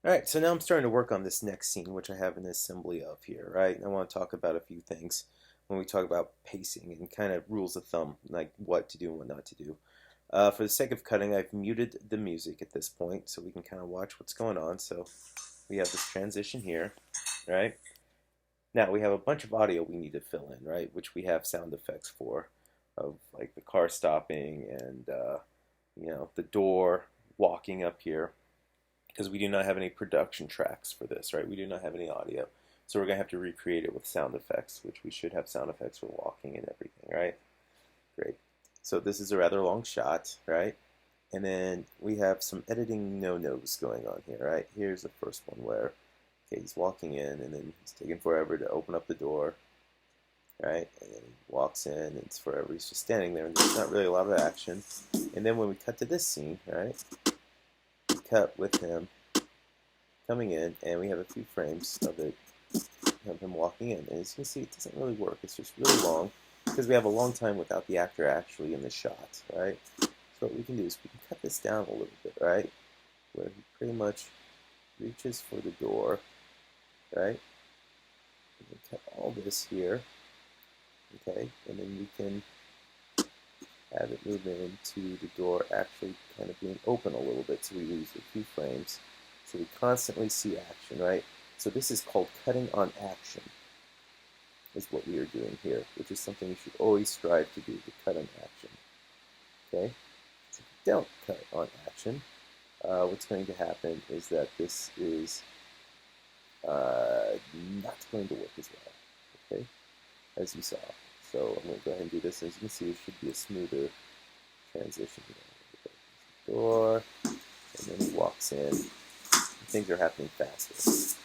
All right, so now I'm starting to work on this next scene, which I have an assembly of here, right? I want to talk about a few things when we talk about pacing and kind of rules of thumb, like what to do and what not to do. For the sake of cutting, I've muted the music at this point so we can kind of watch what's going on. So we have this transition here, right? Now we have a bunch of audio we need to fill in, right? Which we have sound effects for, of like the car stopping and the door walking up here because we do not have any production tracks for this, right? We do not have any audio. So we're going to have to recreate it with sound effects, which we should have sound effects for walking and everything, right? Great. So this is a rather long shot, right? And then we have some editing no-nos going on here, right? Here's the first one where, okay, he's walking in and then he's taking forever to open up the door, right? And then he walks in and it's forever. He's just standing there and there's not really a lot of action. And then when we cut to this scene, right? We cut with him coming in, and we have a few frames of it, of him walking in. And as you can see, it doesn't really work. It's just really long because we have a long time without the actor actually in the shot, right? So what we can do is we can cut this down a little bit, right? Where he pretty much reaches for the door, right? We can cut all this here, okay? And then we can have it move into the door actually kind of being open a little bit so we lose a few frames. So we constantly see action, right? So this is called cutting on action, is what we are doing here, which is something you should always strive to do, to cut on action, okay? So if you don't cut on action, what's going to happen is that this is not going to work as well, okay, as you saw. So I'm going to go ahead and do this. As you can see, it should be a smoother transition here. Door, and then he walks in. Things are happening faster.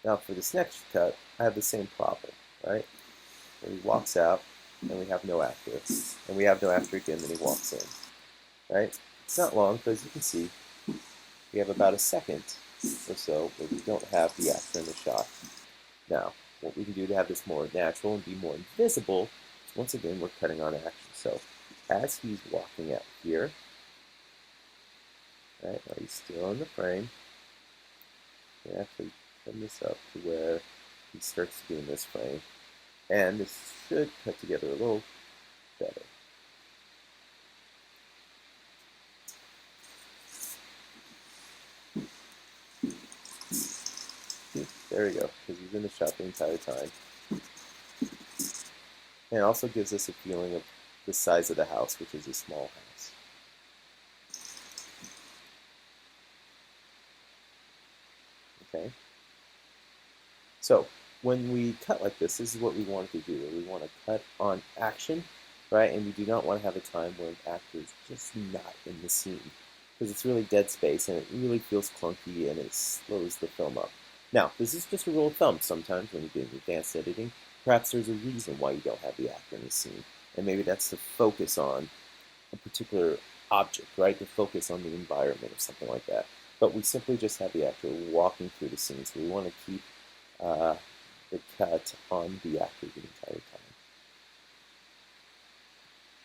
Now for this next cut, I have the same problem, right? Where he walks out, and we have no actor. And we have no actor again, then he walks in, right? It's not long, but as you can see, we have about a second or so where we don't have the actor in the shot. Now, what we can do to have this more natural and be more invisible is, once again, we're cutting on action. So as he's walking out here, right, now he's still in the frame, we can actually turn this up to where he starts to be in this frame. And this should cut together a little better. See, there we go, because he's in the shot the entire time. And it also gives us a feeling of the size of the house, which is a small house. Okay? So when we cut like this is what we want to do. We want to cut on action, right? And we do not want to have a time where an actor is just not in the scene, because it's really dead space and it really feels clunky and it slows the film up. Now, this is just a rule of thumb. Sometimes when you're doing advanced editing, perhaps there's a reason why you don't have the actor in the scene, and maybe that's to focus on a particular object, right? To focus on the environment or something like that. But we simply just have the actor walking through the scene, so we want to keep uh, the cut on the actor the entire time.